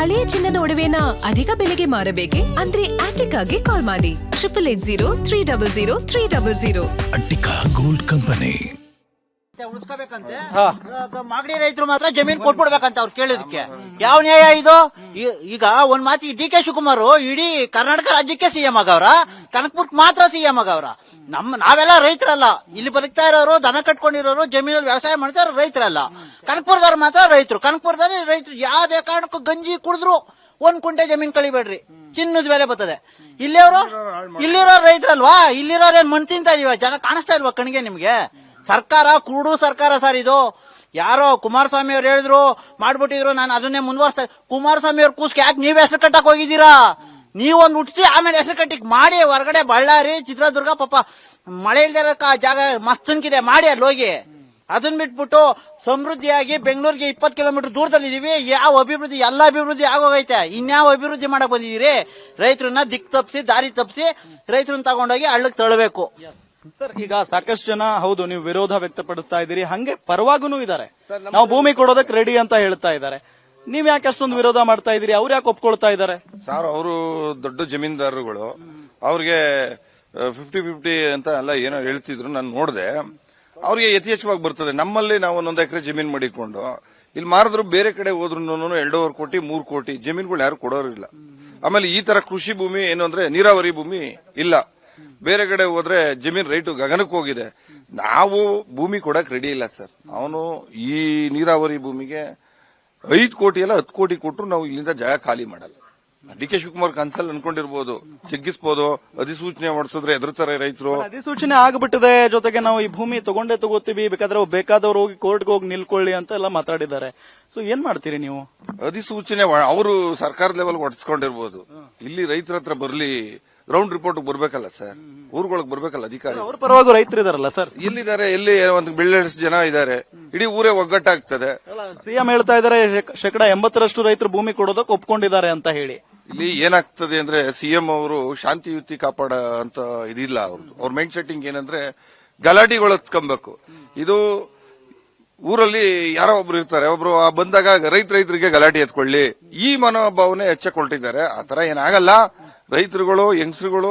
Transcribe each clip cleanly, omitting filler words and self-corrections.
ಹಳೆಯ ಚಿನ್ನದ ಒಡವೆನ ಅಧಿಕ ಬೆಲೆಗೆ ಮಾರಬೇಕೆ? ಅಂದ್ರೆ ಆಟಿಕಾಗೆ ಕಾಲ್ ಮಾಡಿ 8880 ಅಟ್ಟಿಕಾ ಗೋಲ್ಡ್ ಕಂಪನಿ. ಉಳಿಸ್ಕೋಬೇಕಂತೆ ಮಾಗಡಿ ರೈತರು ಮಾತ್ರ ಜಮೀನ್ ಕೊಟ್ಬಿಡ್ಬೇಕಂತ ಅವ್ರು ಕೇಳಿದಕ್ಕೆ ಯಾವ ನ್ಯಾಯ ಇದು? ಈಗ ಒಂದ್ ಮಾತಿ ಡಿ.ಕೆ. ಶಿವಕುಮಾರ್ ಇಡೀ ಕರ್ನಾಟಕ ರಾಜ್ಯಕ್ಕೆ ಸಿಎಂ ಆಗವ್ರ, ಕನಕಪುರಕ್ಕೆ ಮಾತ್ರ ಸಿಎಂ ಆಗವ್ರ. ನಾವೆಲ್ಲ ರೈತರಲ್ಲ, ಇಲ್ಲಿ ಬದುಕ್ತಾ ಇರೋರು, ದನ ಕಟ್ಕೊಂಡಿರೋರು, ಜಮೀನಲ್ಲಿ ವ್ಯವಸಾಯ ಮಾಡ್ತಾ ಇರೋ ರೈತರಲ್ಲ. ಕನಕಪುರದವ್ರು ಮಾತ್ರ ರೈತರು. ಕನಕಪುರದಲ್ಲಿ ರೈತರು ಯಾವ್ದೇ ಕಾರಣಕ್ಕೂ ಗಂಜಿ ಕುಡಿದ್ರು 1 ಕುಂಟೆ ಜಮೀನ್ ಕಳಿಬೇಡ್ರಿ, ಚಿನ್ನದ ಬೆಲೆ ಬರ್ತದೆ. ಇಲ್ಲಿರೋ ರೈತರಲ್ವಾ, ಇಲ್ಲಿರೋರೇನ್ ಮಣ್ ತಿಂತಾ ಇದೀವ? ಜನ ಕಾಣಿಸ್ತಾ ಇಲ್ವಾ ಕಣ್ಗೆ ನಿಮ್ಗೆ? ಸರ್ಕಾರ ಕುರುಡು ಸರ್ಕಾರ ಸರ್ ಇದು. ಯಾರೋ ಕುಮಾರಸ್ವಾಮಿ ಅವ್ರು ಹೇಳಿದ್ರು ಮಾಡ್ಬಿಟ್ಟಿದ್ರು, ನಾನು ಅದನ್ನೇ ಮುಂದುವರ್ಸ್ತಾ. ಕುಮಾರಸ್ವಾಮಿ ಅವ್ರ ಕೂಸ್ಗೆ ಯಾಕೆ ನೀವ್ ಹೆಸರು ಕಟ್ಟಕ್ ಹೋಗಿದ್ದೀರಾ? ನೀವೊಂದು ಹುಟ್ಟಿಸಿ ಆಮೇಲೆ ಹೆಸರು ಕಟ್ಟಿಕ್ ಮಾಡಿ. ಹೊರಗಡೆ ಬಳ್ಳಾರಿ, ಚಿತ್ರದುರ್ಗ ಪಾಪ ಮಳೆ ಇಲ್ದಿರೋ ಜಾಗ ಮಸ್ತನ್ಕಿದೆ, ಮಾಡಿ ಅಲ್ಲಿ ಹೋಗಿ. ಅದನ್ನ ಬಿಟ್ಬಿಟ್ಟು ಸಮೃದ್ಧಿಯಾಗಿ ಬೆಂಗಳೂರಿಗೆ 20 ಕಿಲೋಮೀಟರ್ ದೂರದಲ್ಲಿ ಇದೀವಿ. ಯಾವ ಅಭಿವೃದ್ಧಿ? ಎಲ್ಲ ಅಭಿವೃದ್ಧಿ ಆಗೋಗೈತೆ. ಇನ್ಯಾವ ಅಭಿವೃದ್ಧಿ ಮಾಡಕ್ ಬಂದಿದ್ದೀರಿ? ರೈತರನ್ನ ದಿಕ್ ತಪ್ಪಿಸಿ, ದಾರಿ ತಪ್ಪಿಸಿ ರೈತರನ್ನ ತಗೊಂಡೋಗಿ ಹಳ್ಳಕ್ ತಳ್ಳಬೇಕು. ಸರ್, ಈಗ ಸಾಕಷ್ಟು ಜನ ಹೌದು ನೀವು ವಿರೋಧ ವ್ಯಕ್ತಪಡಿಸ್ತಾ ಇದ್ದೀರಿ, ಹಂಗೆ ಪರವಾಗೂ ಇದ್ದಾರೆ. ನಾವು ಭೂಮಿ ಕೊಡೋದಕ್ಕೆ ರೆಡಿ ಅಂತ ಹೇಳ್ತಾ ಇದ್ದಾರೆ. ನೀವ್ ಯಾಕೆ ಅಷ್ಟೊಂದು ವಿರೋಧ ಮಾಡ್ತಾ ಇದೀರಿ? ಅವ್ರು ಯಾಕೆ ಒಪ್ಕೊಳ್ತಾ ಇದ್ದಾರೆ? ಸರ್, ಅವರು ದೊಡ್ಡ ಜಮೀನ್ದಾರರುಗಳು, ಅವ್ರಿಗೆ 50-50 ಅಂತ ಎಲ್ಲ ಏನೋ ಹೇಳ್ತಿದ್ರು, ನಾನು ನೋಡಿದೆ. ಅವ್ರಿಗೆ ಯಥೇಚ್ಛವಾಗಿ ಬರ್ತದೆ. ನಮ್ಮಲ್ಲಿ ನಾವು 1 ಎಕರೆ ಜಮೀನ್ ಮಾಡಿಕೊಂಡು ಇಲ್ಲಿ ಮಾರಿದ್ರು, ಬೇರೆ ಕಡೆ ಹೋದ್ರು 2.5 ಕೋಟಿ 3 ಕೋಟಿ ಜಮೀನುಗಳು ಯಾರು ಕೊಡೋರಿಲ್ಲ. ಆಮೇಲೆ ಈ ತರ ಕೃಷಿ ಭೂಮಿ ಏನು ಅಂದ್ರೆ ನೀರಾವರಿ ಭೂಮಿ ಇಲ್ಲ. ಬೇರೆ ಕಡೆ ಹೋದ್ರೆ ಜಮೀನ್ ರೈಟು ಗಗನಕ್ಕೆ ಹೋಗಿದೆ. ನಾವು ಭೂಮಿ ಕೊಡಕ್ ರೆಡಿ ಇಲ್ಲ ಸರ್. ಅವನು ಈ ನೀರಾವರಿ ಭೂಮಿಗೆ 5 ಕೋಟಿ ಎಲ್ಲ 10 ಕೋಟಿ ಕೊಟ್ಟರು ನಾವು ಇಲ್ಲಿಂದ ಜಾಗ ಖಾಲಿ ಮಾಡಲ್ಲ. ಡಿ.ಕೆ. ಶಿವಕುಮಾರ್ ಕನ್ಸಲ್ ಅನ್ಕೊಂಡಿರ್ಬೋದು, ಜಗ್ಗಿಸಬಹುದು. ಅಧಿಸೂಚನೆ ಹೊಡಿಸಿದ್ರೆ ಎದುರ್ತಾರೆ ರೈತರು. ಅಧಿಸೂಚನೆ ಆಗ್ಬಿಟ್ಟಿದೆ. ಜೊತೆಗೆ ನಾವು ಈ ಭೂಮಿ ತಗೋತೀವಿ, ಬೇಕಾದವ್ರು ಹೋಗಿ ಕೋರ್ಟ್ಗೆ ಹೋಗಿ ನಿಲ್ಕೊಳ್ಳಿ ಅಂತ ಎಲ್ಲ ಮಾತಾಡಿದ್ದಾರೆ. ಸೊ ಏನ್ ಮಾಡ್ತೀರಿ ನೀವು? ಅಧಿಸೂಚನೆ ಅವರು ಸರ್ಕಾರದ ಲೆವೆಲ್ ಹೊಡ್ಸ್ಕೊಂಡಿರ್ಬೋದು. ಇಲ್ಲಿ ರೈತರ ಹತ್ರ ಬರ್ಲಿ, ಗ್ರೌಂಡ್ ರಿಪೋರ್ಟ್ ಬರ್ಬೇಕಲ್ಲ ಸರ್, ಊರುಗಳಿಗೆ ಬರ್ಬೇಕಲ್ಲ ಅಧಿಕಾರಿ. ಅವ್ರ ಪರವಾಗಿ ರೈತರಿದಾರಲ್ಲ ಸರ್. ಎಲ್ಲಿದ್ದಾರೆ? ಎಲ್ಲಿ ಒಂದು ಬಿಲ್ಡರ್ಸ್ ಜನ ಇದ್ದಾರೆ, ಇಡೀ ಊರೇ ಒಗ್ಗಟ್ಟಾಗ್ತದೆ. ಸಿಎಂ ಹೇಳ್ತಾ ಇದಾರೆ 80% ರೈತರು ಭೂಮಿ ಕೊಡೋದಕ್ಕೆ ಒಪ್ಕೊಂಡಿದ್ದಾರೆ ಅಂತ ಹೇಳಿ. ಇಲ್ಲಿ ಏನಾಗ್ತದೆ ಅಂದ್ರೆ ಸಿಎಂ ಅವರು ಶಾಂತಿಯುತಿ ಕಾಪಾಡ ಅಂತ ಇದಿಲ್ಲ. ಅವ್ರ ಮೈಂಡ್ ಸೆಟ್ಟಿಂಗ್ ಏನಂದ್ರೆ ಗಲಾಟಿಗಳು ಹತ್ಕೊಬೇಕು. ಇದು ಊರಲ್ಲಿ ಯಾರೋ ಒಬ್ರು ಇರ್ತಾರೆ, ಒಬ್ರು ಬಂದಾಗ ರೈತರಿಗೆ ಗಲಾಟೆ ಎತ್ಕೊಳ್ಳಿ, ಈ ಮನೋಭಾವನೆ ಹೆಚ್ಚಕೊಳ್ತಿದ್ದಾರೆ. ಆತರ ಏನಾಗಲ್ಲ. ರೈತರುಗಳು, ಹೆಂಗಸರುಗಳು,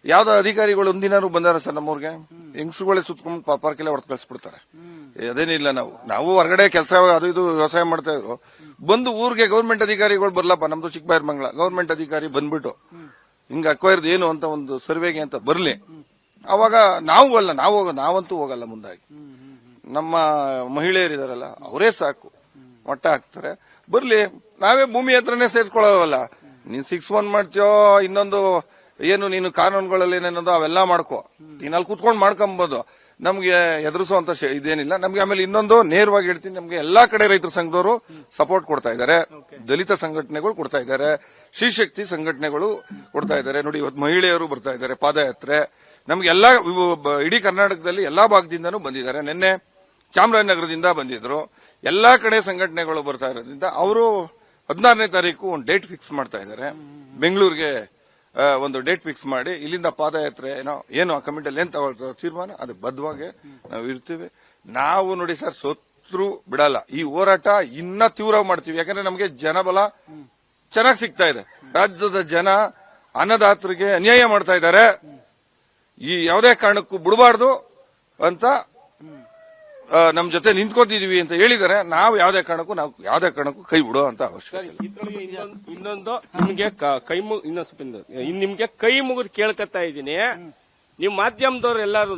ಯಾವ್ದೋ ಅಧಿಕಾರಿಗಳು ಒಂದಿನಾರು ಬಂದಾರ ಸರ್ ನಮ್ಮೂರ್ಗೆ, ಹೆಂಗಸರುಗಳೇ ಸುತ್ಕೊಂಡು ಪಾರ್ಕೆಲ್ಲ ಹೊಡೆದು ಕಳಿಸ್ಬಿಡ್ತಾರೆ. ಅದೇನಿಲ್ಲ, ನಾವು ಹೊರಗಡೆ ಕೆಲಸ ಅದು ಇದು ವ್ಯವಸಾಯ ಮಾಡ್ತಾ ಇದ್ರು, ಬಂದು ಊರಿಗೆ ಗೌರ್ಮೆಂಟ್ ಅಧಿಕಾರಿಗಳು ಬರ್ಲಪ್ಪ, ನಮ್ದು ಚಿಕ್ಕಬೈರ್ಮಂಗ್ಲ ಗೌರ್ಮೆಂಟ್ ಅಧಿಕಾರಿ ಬಂದ್ಬಿಟ್ಟು ಹಿಂಗ ಅಕ್ವೈರ್ದು ಏನು ಅಂತ ಒಂದು ಸರ್ವೆಗೆ ಅಂತ ಬರ್ಲಿ, ಅವಾಗ ನಾವಂತೂ ಹೋಗಲ್ಲ ಮುಂದಾಗಿ. ನಮ್ಮ ಮಹಿಳೆಯರಿದಾರಲ್ಲ ಅವರೇ ಸಾಕು, ಮಟ್ಟ ಹಾಕ್ತಾರೆ. ಬರ್ಲಿ, ನಾವೇ ಭೂಮಿ ಹತ್ರನೇ ಸೇರ್ಸ್ಕೊಳ್ಳೋವಲ್ಲ. ನೀನ್ 6-1 ಮಾಡ್ತೀಯೋ, ಇನ್ನೊಂದು ಏನು ನೀನು ಕಾನೂನುಗಳಲ್ಲಿ ಏನೇನೋ ಅವೆಲ್ಲ ಮಾಡ್ಕೋ, ನೀನ್ ಅಲ್ಲಿ ಕೂತ್ಕೊಂಡು ಮಾಡ್ಕೊಂಬೋದು. ನಮ್ಗೆ ಎದುರಿಸುವಂತ ಇದೇನಿಲ್ಲ ನಮ್ಗೆ. ಆಮೇಲೆ ಇನ್ನೊಂದು ನೇರವಾಗಿ ಹೇಳ್ತೀನಿ, ನಮ್ಗೆ ಎಲ್ಲಾ ಕಡೆ ರೈತರ ಸಂಘದವರು ಸಪೋರ್ಟ್ ಕೊಡ್ತಾ ಇದ್ದಾರೆ, ದಲಿತ ಸಂಘಟನೆಗಳು ಕೊಡ್ತಾ ಇದ್ದಾರೆ, ಶ್ರೀಶಕ್ತಿ ಸಂಘಟನೆಗಳು ಕೊಡ್ತಾ ಇದ್ದಾರೆ. ನೋಡಿ, ಇವತ್ತು ಮಹಿಳೆಯರು ಬರ್ತಾ ಇದ್ದಾರೆ ಪಾದಯಾತ್ರೆ. ನಮ್ಗೆ ಎಲ್ಲಾ ಇಡೀ ಕರ್ನಾಟಕದಲ್ಲಿ ಎಲ್ಲಾ ಭಾಗದಿಂದನೂ ಬಂದಿದ್ದಾರೆ. ನಿನ್ನೆ ಚಾಮರಾಜನಗರದಿಂದ ಬಂದಿದ್ರು. ಎಲ್ಲಾ ಕಡೆ ಸಂಘಟನೆಗಳು ಬರ್ತಾ ಇರೋದ್ರಿಂದ ಅವರು 16ನೇ ತಾರೀಕು ಒಂದು ಡೇಟ್ ಫಿಕ್ಸ್ ಮಾಡ್ತಾ ಇದ್ದಾರೆ. ಬೆಂಗಳೂರಿಗೆ ಒಂದು ಡೇಟ್ ಫಿಕ್ಸ್ ಮಾಡಿ ಇಲ್ಲಿಂದ ಪಾದಯಾತ್ರೆ ಏನು ಆ ಕಮಿಟಿಯಲ್ಲಿ ಏನ್ ತಗೊಳ್ತಾರೆ ತೀರ್ಮಾನ, ಅದು ಬದ್ಧವಾಗಿ ನಾವು ಇರ್ತೀವಿ. ನಾವು ನೋಡಿ ಸರ್, ಸೋತ್ರು ಬಿಡಲ್ಲ. ಈ ಹೋರಾಟ ಇನ್ನ ತೀವ್ರ ಮಾಡ್ತೀವಿ. ಯಾಕಂದ್ರೆ ನಮಗೆ ಜನಬಲ ಚೆನ್ನಾಗಿ ಸಿಗ್ತಾ ಇದೆ. ರಾಜ್ಯದ ಜನ ಅನ್ನದಾತರಿಗೆ ಅನ್ಯಾಯ ಮಾಡ್ತಾ ಇದ್ದಾರೆ. ಈ ಯಾವುದೇ ಕಾರಣಕ್ಕೂ ಬಿಡಬಾರ್ದು ಅಂತ ನಮ್ ಜೊತೆ ನಿಂತ್ಕೊತಿದೀವಿ ಅಂತ ಹೇಳಿದರೆ ನಾವು ಯಾವುದೇ ಕಾರಣಕ್ಕೂ ಕೈ ಬಿಡೋ ಅಂತ ಅವಶ್ಯಕತೆ ಇಲ್ಲ. ಇನ್ನೊಂದು ನಿಮ್ಗೆ ಕೈ ಮುಗಿದು ಕೇಳ್ಕೊತಾ ಇದ್ದೀನಿ, ನೀವು ಮಾಧ್ಯಮದವ್ರು ಎಲ್ಲಾರು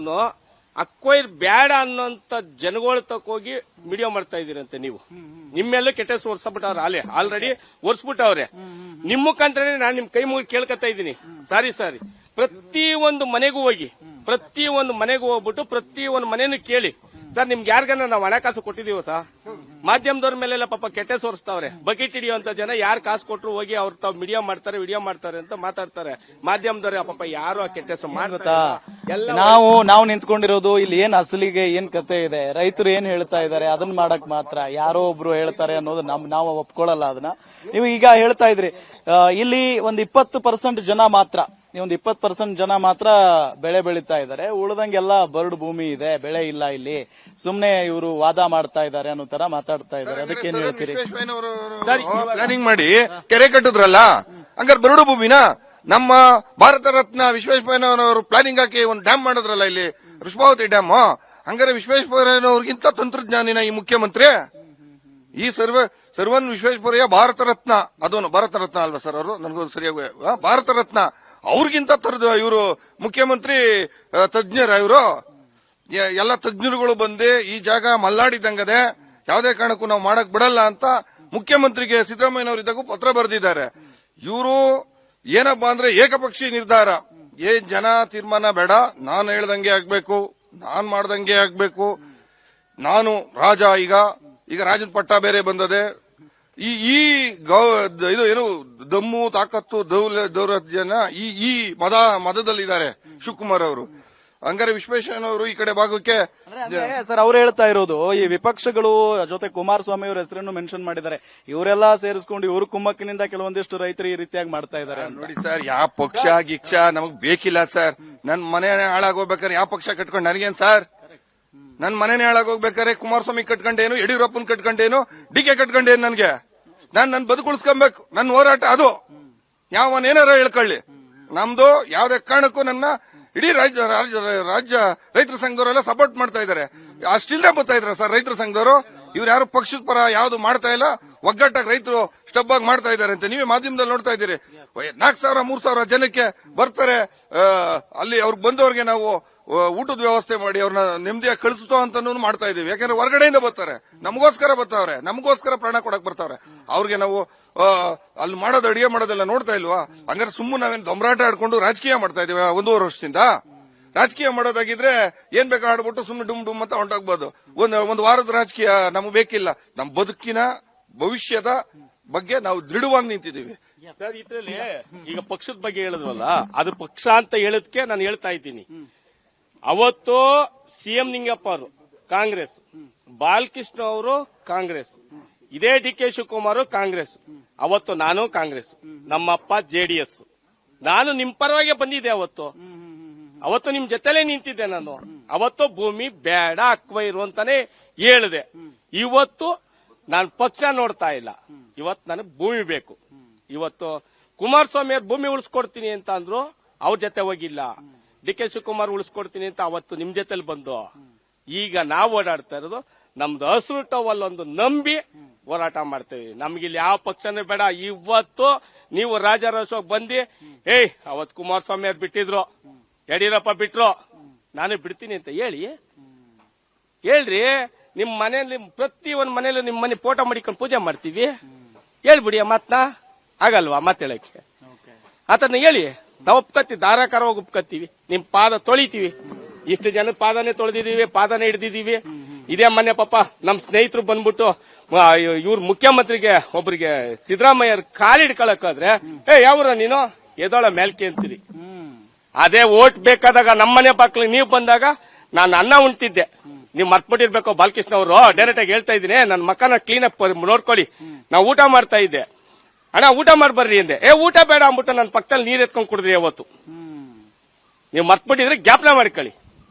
ಅಕ್ವೈರ್ ಬೇಡ ಅನ್ನೋಂತ ಜನಗಳ ತಕೋಗಿ ವಿಡಿಯೋ ಮಾಡ್ತಾ ಇದೀರಂತೆ. ನೀವು ನಿಮ್ಮೆಲ್ಲ ಕೆಟ್ಟ ಒರ್ಸ್ಬಿಟ್ಟವ್ರೆ, ಆಲ್ರೆಡಿ ಒರ್ಸ್ಬಿಟ್ಟವ್ರೆ. ನಿಮ್ ಮುಖಾಂತರ ನಾನು ನಿಮ್ ಕೈ ಮುಗಿದು ಕೇಳ್ಕೊತಾ ಇದ್ದೀನಿ, ಸಾರಿ ಪ್ರತಿ ಒಂದು ಮನೆಗೂ ಹೋಗ್ಬಿಟ್ಟು ಪ್ರತಿ ಒಂದು ಮನೆನೂ ಕೇಳಿ ಸರ್, ನಿಮ್ಗೆ ಯಾರಿಗಾನ ನಾವು ಹಣಕಾಸು ಕೊಟ್ಟಿದೀವ ಸರ್? ಮಾಧ್ಯಮದವ್ರ ಮೇಲೆಲ್ಲ ಪಾಪ ಕೆಟ್ಟ ಸೋರಿಸ್ತಾವ್ರೆ. ಬಕೆಟ್ ಹಿಡಿಯುವಂತ ಜನ ಯಾರು ಕಾಸು ಕೊಟ್ಟರು ಹೋಗಿ ಅವ್ರು ತಾವ್ ವಿಡಿಯೋ ಮಾಡ್ತಾರೆ ಅಂತ ಮಾತಾಡ್ತಾರೆ. ಮಾಧ್ಯಮದವ್ರೆ ಪಾಪ ಯಾರು ಆ ಕೆಟ್ಟ ಹೆಸರು ಮಾಡ್ತಾ ನಾವು ನಿಂತ್ಕೊಂಡಿರೋದು ಇಲ್ಲಿ ಏನ್ ಅಸಲಿಗೆ ಏನ್ ಕತೆ ಇದೆ, ರೈತರು ಏನ್ ಹೇಳ್ತಾ ಇದಾರೆ ಅದನ್ನ ಮಾಡಕ್ ಮಾತ್ರ. ಯಾರೋ ಒಬ್ರು ಹೇಳ್ತಾರೆ ಅನ್ನೋದು ನಾವು ಒಪ್ಕೊಳ್ಳಲ್ಲ. ಅದನ್ನ ನೀವು ಈಗ ಹೇಳ್ತಾ ಇದ್ರಿ, ಇಲ್ಲಿ ಒಂದು 20% ಜನ ಮಾತ್ರ ಒಂದು 20% ಜನ ಮಾತ್ರ ಬೆಳೆ ಬೆಳೀತಾ ಇದ್ದಾರೆ, ಉಳಿದಂಗೆಲ್ಲ ಬರಡು ಭೂಮಿ ಇದೆ, ಬೆಳೆ ಇಲ್ಲ ಇಲ್ಲಿ, ಸುಮ್ನೆ ಇವರು ವಾದ ಮಾಡ್ತಾ ಇದ್ದಾರೆ ಅನ್ನೋ ತರ ಮಾತಾಡ್ತಾ ಇದ್ದಾರೆ. ಅದಕ್ಕೇನ್ ಹೇಳ್ತೀರಿ? ಪ್ಲಾನಿಂಗ್ ಮಾಡಿ ಕೆರೆ ಕಟ್ಟಿದ್ರಲ್ಲ, ಹಂಗಾರೆ ಬರಡು ಭೂಮಿನ ನಮ್ಮ ಭಾರತ ರತ್ನ ವಿಶ್ವೇಶ್ವರಯ್ಯನವರು ಪ್ಲಾನಿಂಗ್ ಹಾಕಿ ಒಂದು ಡ್ಯಾಮ್ ಮಾಡಿದ್ರಲ್ಲ ಇಲ್ಲಿ ವೃಷಭಾವತಿ ಡ್ಯಾಮ್, ಹಂಗಾರೆ ವಿಶ್ವೇಶ್ವರಯ್ಯನವ್ರಿಗಿಂತ ತಂತ್ರಜ್ಞಾನಿನ ಈ ಮುಖ್ಯಮಂತ್ರಿ? ಈ ಸರ್ವನ್ ವಿಶ್ವೇಶ್ವರಯ್ಯ ಭಾರತ ರತ್ನ, ಅದನ್ನು ಭಾರತ ರತ್ನ ಅಲ್ವಾ ಸರ್ ಅವರು? ನನಗೂ ಸರಿಯಾಗಿ ಭಾರತ ರತ್ನ, ಅವ್ರಿಗಿಂತ ತರದ ಇವರು ಮುಖ್ಯಮಂತ್ರಿ ತಜ್ಞರ ಇವರು? ಎಲ್ಲ ತಜ್ಞರುಗಳು ಬಂದು ಈ ಜಾಗ ಮಲ್ನಾಡಿದಂಗದೆ, ಯಾವುದೇ ಕಾರಣಕ್ಕೂ ನಾವು ಮಾಡಕ್ ಬಿಡಲ್ಲ ಅಂತ ಮುಖ್ಯಮಂತ್ರಿಗೆ ಸಿದ್ದರಾಮಯ್ಯನವರಿದ್ದಾಗೂ ಪತ್ರ ಬರೆದಿದ್ದಾರೆ. ಇವರು ಏನಪ್ಪಾ ಅಂದ್ರೆ ಏಕಪಕ್ಷಿ ನಿರ್ಧಾರ, ಜನ ತೀರ್ಮಾನ ಬೇಡ, ನಾನು ಹೇಳ್ದಂಗೆ ಆಗ್ಬೇಕು, ನಾನ್ ಮಾಡ್ದಂಗೆ ಆಗ್ಬೇಕು, ನಾನು ರಾಜ. ಈಗ ರಾಜನ ಪಟ್ಟ ಬೇರೆ ಬಂದದೆ. ಇದು ಏನು ದಮ್ಮು ತಾಕತ್ತು ದೌರ್ಜನ್ಯ ಈ ಮದದಲ್ಲಿದ್ದಾರೆ ಶಿವಕುಮಾರ್ ಅವರು. ಹಂಗಾರೆ ವಿಶ್ವೇಶ್ವರಯ್ಯನವರು ಈ ಕಡೆ ಭಾಗಕ್ಕೆ ಸರ್ ಅವ್ರು ಹೇಳ್ತಾ ಇರೋದು, ಈ ವಿಪಕ್ಷಗಳು ಜೊತೆ ಕುಮಾರಸ್ವಾಮಿ ಅವ್ರ ಹೆಸರನ್ನು ಮೆನ್ಷನ್ ಮಾಡಿದ್ದಾರೆ, ಇವರೆಲ್ಲ ಸೇರಿಸ್ಕೊಂಡು ಇವರು ಕುಮ್ಮಕ್ಕಿನಿಂದ ಕೆಲವೊಂದಿಷ್ಟು ರೈತರು ಈ ರೀತಿಯಾಗಿ ಮಾಡ್ತಾ ಇದ್ದಾರೆ. ನೋಡಿ ಸರ್, ಯಾವ ಪಕ್ಷ ಗಿಕ್ಷ ನಮಗ್ ಬೇಕಿಲ್ಲ ಸರ್. ನನ್ ಮನೆ ಹಾಳಾಗೋಗ್ಬೇಕಾದ್ರೆ ಯಾವ ಪಕ್ಷ ಕಟ್ಕೊಂಡು ನನಗೇನ್ ಸರ್? ನನ್ ಮನೆನೇ ಹಾಳಾಗೋಗ್ಬೇಕಾದ್ರೆ ಕುಮಾರಸ್ವಾಮಿ ಕಟ್ಕೊಂಡೇನು, ಯಡಿಯೂರಪ್ಪನ್ ಕಟ್ಕೊಂಡೇನು, ಡಿಕೆ ಕಟ್ಕೊಂಡೇನು? ನನ್ಗೆ ನನ್ ಬದುಕುಳಿಸ್ಕೊಬೇಕು, ನನ್ನ ಹೋರಾಟ ಅದು. ಯಾವನೇನಾರ ಹೇಳ್ಕೊಳ್ಳಿ, ನಮ್ದು ಯಾವ್ದೇ ಕಾರಣಕ್ಕೂ ನನ್ನ ಇಡೀ ರಾಜ್ಯ ರೈತರ ಸಂಘದವರೆಲ್ಲ ಸಪೋರ್ಟ್ ಮಾಡ್ತಾ ಇದ್ದಾರೆ. ಅಷ್ಟಿಲ್ದೆ ಬರ್ತಾ ಇದ್ರ ಸರ್ ರೈತರ ಸಂಘದವರು? ಇವ್ರು ಯಾರು ಪಕ್ಷದ ಪರ ಯಾವ್ದು ಮಾಡ್ತಾ ಇಲ್ಲ, ಒಗ್ಗಟ್ಟಾಗಿ ರೈತರು ಸ್ಟೆಪ್ ಆಗಿ ಮಾಡ್ತಾ ಇದ್ದಾರೆ ಅಂತ ನೀವೇ ಮಾಧ್ಯಮದಲ್ಲಿ ನೋಡ್ತಾ ಇದ್ದೀರಿ. 4,000 3,000 ಜನಕ್ಕೆ ಬರ್ತಾರೆ, ಅಲ್ಲಿ ಅವ್ರಿಗೆ ಬಂದವ್ರಿಗೆ ನಾವು ಊಟದ ವ್ಯವಸ್ಥೆ ಮಾಡಿ ಅವ್ರನ್ನ ನೆಮ್ಮದಿಯಾಗಿ ಕಳಿಸ್ತೋ ಅಂತ ಮಾಡ್ತಾ ಇದೀವಿ. ಯಾಕಂದ್ರೆ ಹೊರಗಡೆಯಿಂದ ಬರ್ತಾರೆ, ನಮಗೋಸ್ಕರ ಬರ್ತಾವ್ರೆ, ನಮಗೋಸ್ಕರ ಪ್ರಾಣ ಕೊಡಕ್ ಬರ್ತಾವ್ರೆ. ಅವ್ರಿಗೆ ನಾವು ಅಲ್ಲಿ ಮಾಡೋದು, ಅಡಿಗೆ ಮಾಡೋದೆಲ್ಲ ನೋಡ್ತಾ ಇಲ್ವಾ? ಹಂಗಾರೆ ಸುಮ್ಮನೆ ನಾವೇನು ದೊಂಬರಾಟ ಆಡ್ಕೊಂಡು ರಾಜಕೀಯ ಮಾಡ್ತಾ ಇದೀವಿ 1.5 ವರ್ಷದಿಂದ? ರಾಜಕೀಯ ಮಾಡೋದಾಗಿದ್ರೆ ಏನ್ ಬೇಕಾ ಆಡ್ಬಿಟ್ಟು ಸುಮ್ಮನೆ ಡುಮ್ ಡುಮ್ ಅಂತ ಹೊಂಟೋಗ್ಬೋದು. ಒಂದು ವಾರದ ರಾಜಕೀಯ ನಮ್ಗೆ ಬೇಕಿಲ್ಲ. ನಮ್ಮ ಬದುಕಿನ ಭವಿಷ್ಯದ ಬಗ್ಗೆ ನಾವು ದೃಢವಾಗಿ ನಿಂತಿದ್ದೀವಿ ಸರ್. ಇದ್ರಲ್ಲಿ ಈಗ ಪಕ್ಷದ ಬಗ್ಗೆ ಹೇಳಿದ್ವಲ್ಲ, ಅದು ಪಕ್ಷ ಅಂತ ಹೇಳೋದಕ್ಕೆ ನಾನು ಹೇಳ್ತಾ ಇದ್ದೀನಿ. ಅವತ್ತು ಸಿಎಂ ನಿಂಗಪ್ಪ ಅವರು ಕಾಂಗ್ರೆಸ್, ಬಾಲಕೃಷ್ಣ ಅವರು ಕಾಂಗ್ರೆಸ್, ಇದೇ ಡಿ.ಕೆ. ಶಿವಕುಮಾರ್ ಕಾಂಗ್ರೆಸ್, ಅವತ್ತು ನಾನು ಕಾಂಗ್ರೆಸ್, ನಮ್ಮಪ್ಪ ಜೆಡಿಎಸ್. ನಾನು ನಿಮ್ ಪರವಾಗಿ ಬಂದಿದ್ದೆ ಅವತ್ತು ನಿಮ್ ಜೊತೆಲೇ ನಿಂತಿದ್ದೆ ನಾನು. ಅವತ್ತು ಭೂಮಿ ಬೇಡ ಅಕ್ವೈರು ಅಂತಾನೆ ಹೇಳಿದೆ. ಇವತ್ತು ನಾನು ಪಕ್ಷ ನೋಡ್ತಾ ಇಲ್ಲ, ಇವತ್ತು ನನಗೆ ಭೂಮಿ ಬೇಕು. ಇವತ್ತು ಕುಮಾರಸ್ವಾಮಿ ಅವ್ರು ಭೂಮಿ ಉಳಿಸ್ಕೊಡ್ತೀನಿ ಅಂತ ಅಂದ್ರು, ಅವ್ರ ಜೊತೆ ಹೋಗಿಲ್ಲ. ಡಿ.ಕೆ. ಶಿವಕುಮಾರ್ ಉಳಿಸ್ಕೊಡ್ತೀನಿ ಅಂತ ಅವತ್ತು ನಿಮ್ ಜೊತೆಲಿ ಬಂದು, ಈಗ ನಾವು ಓಡಾಡ್ತಾ ಇರೋದು ನಮ್ದು ಹಸಿರು ಟವಲ್ ಒಂದು ನಂಬಿ ಹೋರಾಟ ಮಾಡ್ತೇವೆ. ನಮ್ಗಿಲ್ಲಿ ಯಾವ ಪಕ್ಷನೂ ಬೇಡ. ಇವತ್ತು ನೀವು ರಾಜಾರೋಷವಾಗಿ ಬಂದು, ಅವತ್ತು ಕುಮಾರಸ್ವಾಮಿ ಅವ್ರು ಬಿಟ್ಟಿದ್ರು, ಯಡಿಯೂರಪ್ಪ ಬಿಟ್ರು, ನಾನು ಬಿಡ್ತೀನಿ ಅಂತ ಹೇಳ್ರಿ. ನಿಮ್ ಮನೆಯಲ್ಲಿ ಪ್ರತಿ ಒಂದ್ ಮನೇಲಿ ನಿಮ್ ಮನೆ ಫೋಟೋ ಮಾಡಿಕೊಂಡು ಪೂಜೆ ಮಾಡ್ತೀವಿ, ಹೇಳ್ಬಿಡಿ ಆ ಮಾತ್ನ. ಆಗಲ್ವಾ ಮಾತ್ ಹೇಳಕ್ಕೆ? ಆತನ ಹೇಳಿ, ನಾವು ಒಪ್ಕತ್ತೀವಿ, ಧಾರಾಕಾರವಾಗಿ ಒಪ್ಕತ್ತೀವಿ, ನಿಮ್ ಪಾದ ತೊಳಿತೀವಿ. ಇಷ್ಟು ಜನ ಪಾದನೆ ತೊಳೆದಿದೀವಿ, ಪಾದನೆ ಹಿಡಿದಿದೀವಿ. ಇದೇ ಮೊನ್ನೆ ಪಾಪ ನಮ್ ಸ್ನೇಹಿತರು ಬಂದ್ಬಿಟ್ಟು ಇವ್ರ ಮುಖ್ಯಮಂತ್ರಿಗೆ ಒಬ್ರಿಗೆ ಸಿದ್ದರಾಮಯ್ಯ ಕಾಲಿಡ್ಕೊಳಕಾದ್ರೆ, ಯಾವ್ರ ನೀನು ಎದೋಳ ಮೇಲ್ಕೆ ಅಂತೀರಿ. ಅದೇ ಓಟ್ ಬೇಕಾದಾಗ ನಮ್ಮನೆ ಬಾಕ್ಲಿಗೆ ನೀವು ಬಂದಾಗ ನಾನು ಅನ್ನ ಉಣ್ತಿದ್ದೆ. ನೀವು ಮರ್ತ್ಬಿಟ್ಟಿರ್ಬೇಕು ಬಾಲಕೃಷ್ಣ ಅವರು. ಡೈರೆಕ್ಟ್ ಆಗಿ ಹೇಳ್ತಾ ಇದ್ದೀನಿ, ನನ್ನ ಮಕ್ಕನ ಕ್ಲೀನ್ ಅಪ್ ನೋಡ್ಕೊಳ್ಳಿ. ನಾವು ಊಟ ಮಾಡ್ತಾ ಇದ್ದೆ, ಅಣ್ಣ ಊಟ ಮಾಡ್ಬರ್ರಿ ಅಂದೆ. ಊಟ ಬೇಡ ಅಂದ್ಬಿಟ್ಟು ನನ್ನ ಪಕ್ಕದಲ್ಲಿ ನೀರ್ ಎತ್ಕೊಂಡ್ ಕುಡಿದ್ರಿ. ಅವತ್ತು ನೀವು ಮರ್ತ್ಬಿಟ್ಟಿದ್ರೆ ಜ್ಞಾಪನ ಮಾಡ್ಕೊಳ್ಳಿ.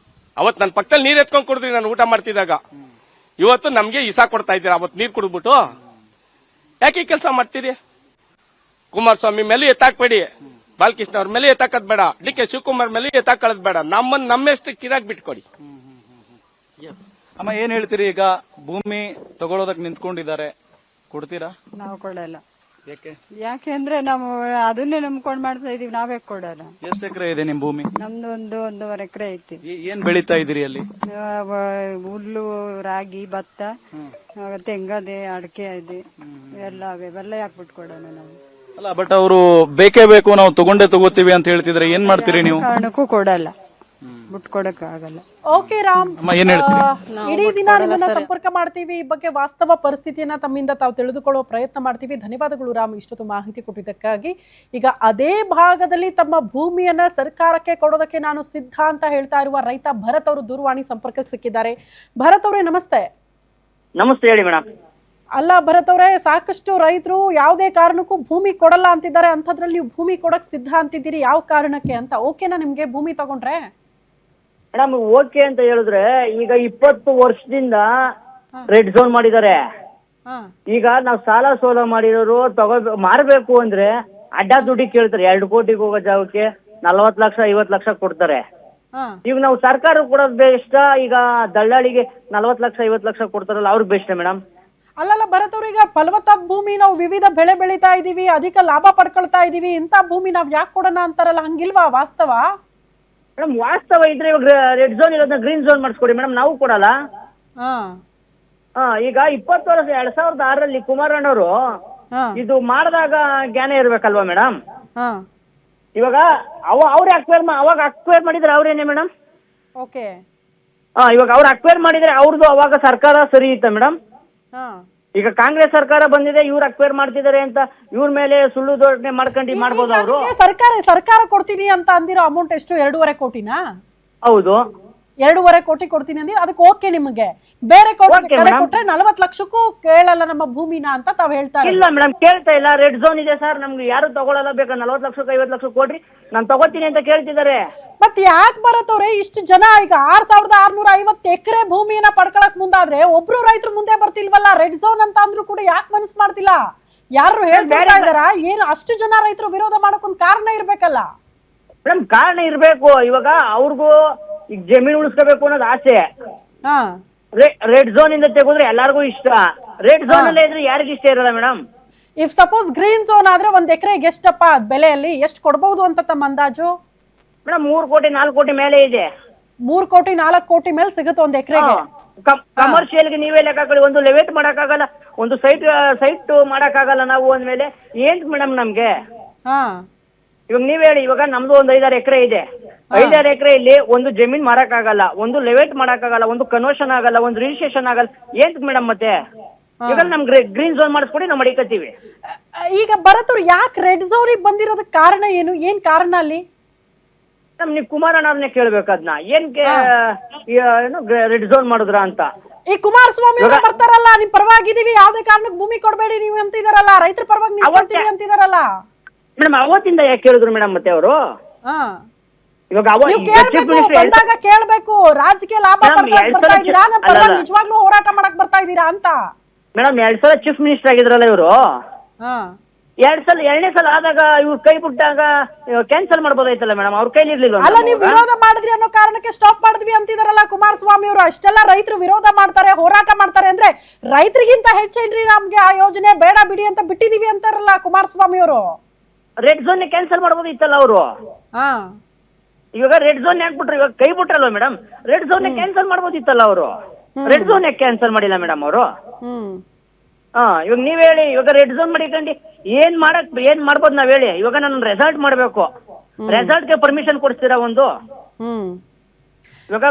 ಅವತ್ತು ನನ್ನ ಪಕ್ಕದಲ್ಲಿ ನೀರ್ ಎತ್ಕೊಂಡ್ ಕುಡಿದ್ರಿ ನಾನು ಊಟ ಮಾಡ್ತಿದ್ದಾಗ. ಇವತ್ತು ನಮ್ಗೆ ಇಸಾ ಕೊಡ್ತಾ ಇದ್ದೀರಾ. ಅವತ್ತು ನೀರ್ ಕುಡಿದ್ಬಿಟ್ಟು ಯಾಕೆ ಕೆಲಸ ಮಾಡ್ತೀರಿ? ಕುಮಾರಸ್ವಾಮಿ ಮೇಲೆ ಎತ್ತಾಕ್ಬೇಡಿ, ಬಾಲಕೃಷ್ಣ ಅವ್ರ ಮೇಲೆ ಎತ್ತಾಕದ್ ಬೇಡ, ಡಿ.ಕೆ. ಶಿವಕುಮಾರ್ ಮೇಲೆ ಎತ್ತಾಕಳದ್ ಬೇಡ. ನಮ್ಮೆಷ್ಟು ಕಿರಾಕ್ ಬಿಟ್ಕೊಡಿ. ಅಮ್ಮ ಏನ್ ಹೇಳ್ತೀರಿ? ಈಗ ಭೂಮಿ ತಗೊಳ್ಳೋದಕ್ಕೆ ನಿಂತ್ಕೊಂಡಿದ್ದಾರೆ, ಕೊಡ್ತೀರಾ? ನಾವು ಕೊಡಲ್ಲ. ಯಾಕೆಂದ್ರೆ ನಾವು ಅದನ್ನೇ ನಂಬ್ಕೊಂಡ್ ಮಾಡ್ತಾ ಇದೀವಿ, ನಾವೇ ಕೊಡಲ್ಲ. ಎಷ್ಟು ಎಕರೆ ಇದೆ ನಿಮ್ ಭೂಮಿ? ನಮ್ದು 1.5 ಎಕರೆ ಐತಿ. ಏನ್ ಬೆಳೀತಾ ಇದೀರಿ ಅಲ್ಲಿ? ಹುಲ್ಲು, ರಾಗಿ, ಭತ್ತ, ತೆಂಗದೆ, ಅಡಕೆ ಇದೆ, ಎಲ್ಲ ಅವೆಲ್ಲ ಯಾಕೆ ಬಿಟ್ಕೊಡೋಣ ನಾವು? ಅಲ್ಲ, ಬಟ್ ಅವರು ಬೇಕೇ ಬೇಕು, ನಾವು ತಗೋತೀವಿ ಅಂತ ಹೇಳ್ತಿದ್ರೆ ಏನ್ ಮಾಡ್ತೀರಿ ನೀವು? ಕಾರಣಕ್ಕೂ ಕೊಡಲ್ಲ, ಬಿಟ್ಕೊಡಕ್ ಆಗಲ್ಲ. ಓಕೆ ರಾಮ್, ಏನ್ ಹೇಳ್ತೀರಿ? ಇಡೀ ದಿನ ನಿಮ್ಮನ್ನ ಸಂಪರ್ಕ ಮಾಡ್ತೀವಿ. ಈ ಬಗ್ಗೆ ವಾಸ್ತವ ಪರಿಸ್ಥಿತಿಯನ್ನ ತಮ್ಮಿಂದ ತಾವು ತಿಳಿದುಕೊಳ್ಳುವ ಪ್ರಯತ್ನ ಮಾಡ್ತೀವಿ. ಧನ್ಯವಾದಗಳು ರಾಮ್, ಇಷ್ಟೊತ್ತು ಮಾಹಿತಿ ಕೊಟ್ಟಿದ್ದಕ್ಕಾಗಿ. ಈಗ ಅದೇ ಭಾಗದಲ್ಲಿ ತಮ್ಮ ಭೂಮಿಯನ್ನ ಸರ್ಕಾರಕ್ಕೆ ಕೊಡೋದಕ್ಕೆ ನಾನು ಸಿದ್ಧ ಅಂತ ಹೇಳ್ತಾ ಇರುವ ರೈತ ಭರತ್ ಅವರು ದೂರವಾಣಿ ಸಂಪರ್ಕಕ್ಕೆ ಸಿಕ್ಕಿದ್ದಾರೆ. ಭರತ್ ಅವರೇ ನಮಸ್ತೆ. ನಮಸ್ತೆ, ಹೇಳಿ ಮೇಡಮ್. ಅಲ್ಲ ಭರತ್ ಅವರೇ, ಸಾಕಷ್ಟು ರೈತರು ಯಾವುದೇ ಕಾರಣಕ್ಕೂ ಭೂಮಿ ಕೊಡಲ್ಲ ಅಂತಿದ್ದಾರೆ, ಅಂಥದ್ರಲ್ಲಿ ನೀವು ಭೂಮಿ ಕೊಡಕ್ ಸಿದ್ಧ ಅಂತಿದ್ದೀರಿ, ಯಾವ ಕಾರಣಕ್ಕೆ ಅಂತ? ಓಕೆನಾ ನಿಮ್ಗೆ ಭೂಮಿ ತಗೊಂಡ್ರೆ? ಮೇಡಮ್ ಓಕೆ ಅಂತ ಹೇಳಿದ್ರೆ ಈಗ 20 ವರ್ಷದಿಂದ ರೆಡ್ ಝೋನ್ ಮಾಡಿದ್ದಾರೆ. ಈಗ ನಾವು ಸಾಲ ಸೋಲ ಮಾಡಿರೋರು ಮಾರಬೇಕು ಅಂದ್ರೆ ಅಡ್ಡ ದುಡ್ಡಿ ಕೇಳ್ತಾರೆ. 2 ಕೋಟಿಗೆ ಹೋಗೋ ಜಾಗಕ್ಕೆ 40 ಲಕ್ಷ 50 ಲಕ್ಷ ಕೊಡ್ತಾರೆ. ಈಗ ನಾವು ಸರ್ಕಾರ ಕೊಡೋದು ಬೆಸ್ಟ್, ಈಗ ದಳ್ಳಾಳಿಗೆ 40 ಲಕ್ಷ 50 ಲಕ್ಷ ಕೊಡ್ತಾರಲ್ಲ ಅವ್ರಿಗೆ ಬೆಸ್ಟ್ ಮೇಡಮ್. ಅಲ್ಲಲ್ಲ ಭರತ್ ಅವ್ರ, ಈಗ ಫಲವತ್ತಾದ ಭೂಮಿ, ನಾವು ವಿವಿಧ ಬೆಳೆ ಬೆಳೀತಾ ಇದೀವಿ, ಅಧಿಕ ಲಾಭ ಪಡ್ಕೊಳ್ತಾ ಇದೀವಿ, ಇಂಥ ಭೂಮಿ ನಾವ್ ಯಾಕೆ ಕೊಡೋಣ ಅಂತಾರಲ್ಲ, ಹಂಗಿಲ್ವಾ ವಾಸ್ತವ? ಮೇಡಮ್ ವಾಸ್ತವ ಇದ್ರೆ ಇವಾಗ ರೆಡ್ ಝೋನ್ ಇರೋದನ್ನ ಗ್ರೀನ್ ಝೋನ್ ಮಾಡಿಸ್ಕೊಡಿ ಮೇಡಮ್, ನಾವು ಕೊಡಲ್ಲ. ಈಗ 20 ವರ್ಷ 2006ರಲ್ಲಿ ಕುಮಾರಣ್ಣವರು ಇದು ಮಾಡಿದಾಗ ಜ್ಞಾನ ಇರ್ಬೇಕಲ್ವಾ ಮೇಡಮ್? ಇವಾಗ ಅವ್ರು ಅವಾಗ ಅಕ್ವೈರ್ ಮಾಡಿದ್ರೆ ಅವ್ರೇನೆ ಮೇಡಮ್? ಓಕೆ. ಇವಾಗ ಅವ್ರು ಅಕ್ವೈರ್ ಮಾಡಿದ್ರೆ ಅವ್ರದ್ದು ಅವಾಗ ಸರ್ಕಾರ ಸರಿ ಇತ್ತ ಮೇಡಮ್? ಈಗ ಕಾಂಗ್ರೆಸ್ ಸರ್ಕಾರ ಬಂದಿದೆ, ಇವ್ರು ಅಕ್ವೈರ್ ಮಾಡ್ತಿದ್ದಾರೆ ಅಂತ ಇವ್ರ ಮೇಲೆ ಸುಳ್ಳು ದೋಷಣೆ ಮಾಡ್ಕೊಂಡು ಮಾಡ್ಬೋದು ಅವರು. ಸರ್ಕಾರ ಕೊಡ್ತೀನಿ ಅಂತ ಅಂದಿರೋ ಅಮೌಂಟ್ ಎಷ್ಟು? 2.5 ಕೋಟಿನಾ? ಹೌದು, 2.5 ಕೋಟಿ ಕೊಡ್ತೀನಿ ಅಂದಿರೋ, ಅದಕ್ಕೆ ಓಕೆ ನಿಮಗೆ? ಬೇರೆ ಕೊಟ್ರೆ 40 ಲಕ್ಷಕ್ಕೂ ಕೇಳಲ್ಲ ನಮ್ಮ ಭೂಮಿನ ಅಂತ ತಾವ್ ಹೇಳ್ತಾರೆ. ಇಲ್ಲ ಮೇಡಮ್, ಕೇಳ್ತಾ ಇಲ್ಲ. ರೆಡ್ ಝೋನ್ ಇದೆ ಸರ್, ನಮ್ಗೆ ಯಾರು ತಗೊಳ್ಳಲ್ಲ, ಬೇಕಾ 40 ಲಕ್ಷಕ್ಕೆ 50 ಲಕ್ಷ ಕೊಡ್ರಿ, ನಾನು ತಗೋತೀನಿ ಅಂತ ಕೇಳ್ತಿದ್ದಾರೆ. ಮತ್ತೆ ಯಾಕೆ ಬರತ್ತವ್ರೆ ಇಷ್ಟು ಜನ? ಈಗ 6650 ಎಕರೆ ಭೂಮಿಯನ್ನ ಪಡ್ಕೊಳಕ್ ಮುಂದಾದ್ರೆ ಒಬ್ರು ರೈತರು ಮುಂದೆ ಬರ್ತಿಲ್ವಲ್ಲ? ರೆಡ್ ಝೋನ್ ಅಂತ ಅಂದ್ರೂ ಕೂಡ ಯಾಕೆ ಮನಸ್ಸು ಮಾಡ್ತಿಲ್ಲ? ಯಾರು ಹೇಳ್ತಾ ಇದಾರ? ಏನು ಅಷ್ಟು ಜನ ರೈತರು ವಿರೋಧ ಮಾಡಕ್ಕೊಂದು ಕಾರಣ ಇರ್ಬೇಕಲ್ಲ ಮೇಡಮ್? ಕಾರಣ ಇರ್ಬೇಕು. ಇವಾಗ ಅವ್ರಿಗೂ ಈಗ ಜಮೀನು ಉಳಿಸ್ಕೋಬೇಕು ಅನ್ನೋದು ಆಸೆ. ರೆಡ್ ಝೋನ್ ಇಂದ ತೆಗೆದ್ರೆ ಎಲ್ಲಾರ್ಗು ಇಷ್ಟ. ರೆಡ್ ಝೋನ್ ಅಲ್ಲೇ ಇದ್ರೆ ಯಾರಿಗೂ ಇಷ್ಟ ಇರಲ್ಲ madam. If suppose green zone ಆದ್ರೆ 1 ಎಕರೆಗೆ ಎಷ್ಟಪ್ಪ ಬೆಲೆಯಲ್ಲಿ ಎಷ್ಟು ಕೊಡ್ಬಹುದು ಅಂತ ತಮ್ಮ ಅಂದಾಜು? ಮೇಡಮ್ 3 ಕೋಟಿ 4 ಕೋಟಿ ಮೇಲೆ ಇದೆ. 3 ಕೋಟಿ 4 ಕೋಟಿ ಮೇಲೆ ಸಿಗುತ್ತೆ 1 ಎಕರೆಗೆ. ಕಮರ್ಷಿಯಲ್ಗೆ ನೀವೇ ಲೆಕ್ಕ ಹಾಕೊಳ್ಳಿ, ಒಂದು ಲೆವೆಟ್ ಮಾಡಕ್ಕಾಗಲ್ಲ, ಒಂದು ಸೈಟ್ ಮಾಡಕ್ಕಾಗಲ್ಲ ನಾವು ಅಂದ್ಮೇಲೆ ಏನ್ ಮೇಡಮ್ ನಮ್ಗೆ? ಇವಾಗ ನೀವ್ ಹೇಳಿ, ಇವಾಗ ನಮ್ದು ಒಂದು 5-6 ಎಕರೆ ಇದೆ. 5-6 ಎಕರೆಯಲ್ಲಿ ಒಂದು ಜಮೀನ್ ಮಾರಕ್ಕಾಗಲ್ಲ, ಒಂದು ಲೆವೆಟ್ ಮಾಡಕ್ಕಾಗಲ್ಲ, ಒಂದು ಕನ್ವರ್ಷನ್ ಆಗಲ್ಲ, ಒಂದು ರಿಜಿಸ್ಟ್ರೇಷನ್ ಆಗಲ್ಲ. ಏನ್ ಮೇಡಮ್ ಮತ್ತೆ? ಈಗ ನಮ್ಗೆ ಗ್ರೀನ್ ಝೋನ್ ಮಾಡಿಸ್ಕೊಡಿ, ನಾವು ಮಡಿಕತ್ತೀವಿ. ಈಗ ಬರತ್ತವ್ರು ಯಾಕೆ ರೆಡ್ ಝೋನಿಗೆ ಬಂದಿರೋದಕ್ಕೆ ಕಾರಣ ಏನು? ಏನ್ ಕಾರಣ ಅಲ್ಲಿ? ನೀವು ಕುಮಾರಣ್ಣವ್ರನ್ನೇ ಕೇಳ್ಬೇಕು ಅದನ್ನ, ಏನು ರೆಡ್ ಝೋನ್ ಮಾಡಿದ್ರ ಅಂತ. ಈ ಕುಮಾರಸ್ವಾಮಿ ಅವರು ಬರ್ತಾರಲ್ಲ, ನಿಮ್ ಪರವಾಗಿದೀವಿ, ಯಾವ್ದೇ ಕಾರಣಕ್ಕೆ ಭೂಮಿ ಕೊಡಬೇಡಿ ನೀವು ಅಂತಿದಾರಲ್ಲ, ರೈತರ ಪರವಾಗಿ ನಿಂತ್ಕೊಳ್ತೀವಿ ಅಂತಿದಾರಲ್ಲ ಮೇಡಮ್. ಅವತ್ತಿಂದ ಯಾಕೆ ಕೇಳಿದ್ರು ಮೇಡಮ್ ಮತ್ತೆ ಅವರು? ಇವಾಗ ಬಂದಾಗ ಕೇಳ್ಬೇಕು, ರಾಜಕೀಯ ಲಾಭ ಬರ್ತಾ ಇದೀರಾ, ನಮ್ಮ ಪರವಾಗಿ ನಿಜವಾಗ್ಲೂ ಹೋರಾಟ ಮಾಡಕ್ ಬರ್ತಾ ಇದೀರಾ ಅಂತ. ಮೇಡಮ್ 2 ಸಲ ಚೀಫ್ ಮಿನಿಸ್ಟರ್ ಆಗಿದ್ರಲ್ಲ ಇವರು. 2ನೇ ಸಲ ಆದಾಗ ಇವ್ರು ಕೈ ಬಿಟ್ಟಾಗ ಕ್ಯಾನ್ಸಲ್ ಮಾಡ್ಬೋದಾಯ್ತಲ್ಲ ಮೇಡಮ್, ಅವ್ರ ಕೈಲಿ ಇರ್ಲಿಲ್ಲ. ಅಲ್ಲ, ನೀವು ವಿರೋಧ ಮಾಡಿದ್ರಿ ಅನ್ನೋ ಕಾರಣಕ್ಕೆ ಸ್ಟಾಪ್ ಮಾಡಿದ್ವಿ ಅಂತಿದಾರಲ್ಲ ಕುಮಾರಸ್ವಾಮಿ ಅವರು. ಅಷ್ಟೆಲ್ಲ ರೈತರು ವಿರೋಧ ಮಾಡ್ತಾರೆ, ಹೋರಾಟ ಮಾಡ್ತಾರೆ ಅಂದ್ರೆ ರೈತರಿಗಿಂತ ಹೆಚ್ಚೇನ್ರಿ ನಮ್ಗೆ ಆ ಯೋಜನೆ, ಬೇಡ ಬಿಡಿ ಅಂತ ಬಿಟ್ಟಿದೀವಿ ಅಂತಾರಲ್ಲ ಕುಮಾರಸ್ವಾಮಿ ಅವರು. ರೆಡ್ ಝೋನ್ ಕ್ಯಾನ್ಸಲ್ ಮಾಡ್ಬೋದಿತ್ತಲ್ಲ ಅವರು. ಇವಾಗ ರೆಡ್ ಝೋನ್ ಯಾಕೆ ಬಿಟ್ರು? ಇವಾಗ ಕೈ ಬಿಟ್ರಲ್ವ ಮೇಡಮ್, ರೆಡ್ ಝೋನ್ ಕ್ಯಾನ್ಸಲ್ ಮಾಡ್ಬೋದಿತ್ತಲ್ಲ ಅವರು. ರೆಡ್ ಝೋನ್ ಕ್ಯಾನ್ಸಲ್ ಮಾಡಿಲ್ಲ ಮೇಡಮ್ ಅವರು. ಇವಾಗ ನೀವ್ ಹೇಳಿ, ಇವಾಗ ರೆಡ್ ಝೋನ್ ಮಾಡಿಕೊಂಡು ಏನ್ ಮಾಡ್ಬೋದು ನಾವ್ ಹೇಳಿ? ಇವಾಗ ನಾನು ರೆಸಾರ್ಟ್ ಮಾಡ್ಬೇಕು, ರೆಸಾರ್ಟ್ಗೆ ಪರ್ಮಿಷನ್ ಕೊಡ್ತೀರಾ ಒಂದು? ಇವಾಗ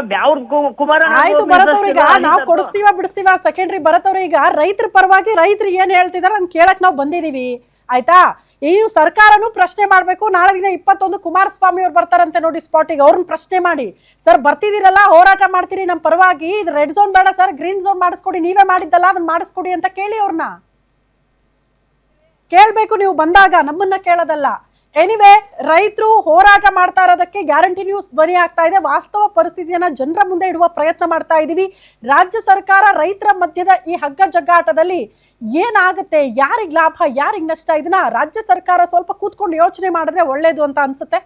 ಕುಮಾರ ಆಯ್ತು ಬರತ್ತವ್ರೀಗ ನಾವು ಕೊಡಿಸ್ತೀವ ಬಿಡಿಸ್ತೀವ ಸೆಕೆಂಡ್ರಿ. ಬರತ್ತವ್ರ ಈಗ ರೈತರ ಪರವಾಗಿ ರೈತರು ಏನ್ ಹೇಳ್ತಿದಾರ ಅಂತ ಕೇಳಕ್ ನಾವು ಬಂದಿದೀವಿ, ಆಯ್ತಾ? ನೀವು ಸರ್ಕಾರನು ಪ್ರಶ್ನೆ ಮಾಡ್ಬೇಕು. ನಾಳೆ ದಿನ 21 ಕುಮಾರಸ್ವಾಮಿ ಅವ್ರು ಬರ್ತಾರಂತೆ ನೋಡಿ ಸ್ಪಾಟಿಗೆ, ಅವ್ರನ್ನ ಪ್ರಶ್ನೆ ಮಾಡಿ, ಸರ್ ಬರ್ತಿದ್ದೀರಲ್ಲ, ಹೋರಾಟ ಮಾಡ್ತೀರಿ ನಮ್ಮ ಪರವಾಗಿ, ಇದು ರೆಡ್ ಝೋನ್ ಬೇಡ ಸರ್, ಗ್ರೀನ್ ಝೋನ್ ಮಾಡಿಸ್ಕೊಡಿ, ನೀವೇ ಮಾಡಿದ್ದಲ್ಲ ಅದನ್ನ ಮಾಡಿಸ್ಕೊಡಿ ಅಂತ ಕೇಳಿ. ಅವ್ರನ್ನ ಕೇಳ್ಬೇಕು ನೀವು ಬಂದಾಗ, ನಮ್ಮನ್ನ ಕೇಳೋದಲ್ಲ. ಎನಿವೆ, ರೈತರು ಹೋರಾಟ ಮಾಡ್ತಾ ಇರೋದಕ್ಕೆ ಗ್ಯಾರಂಟಿ ನ್ಯೂಸ್ ಧ್ವನಿ ಆಗ್ತಾ ಇದೆ. ವಾಸ್ತವ ಪರಿಸ್ಥಿತಿಯನ್ನ ಜನರ ಮುಂದೆ ಇಡುವ ಪ್ರಯತ್ನ ಮಾಡ್ತಾ ಇದೀವಿ. ರಾಜ್ಯ ಸರ್ಕಾರ ರೈತರ ಮಧ್ಯದ ಈ ಹಗ್ಗ ಜಗ್ಗಾಟದಲ್ಲಿ ಏನಾಗುತ್ತೆ, ಯಾರಿಗ್ ಲಾಭ ಯಾರಿಗ್ ನಷ್ಟ, ಇದನ್ನ ರಾಜ್ಯ ಸರ್ಕಾರ ಸ್ವಲ್ಪ ಕೂತ್ಕೊಂಡು ಯೋಚನೆ ಮಾಡಿದ್ರೆ ಒಳ್ಳೇದು ಅಂತ ಅನ್ಸುತ್ತೆ.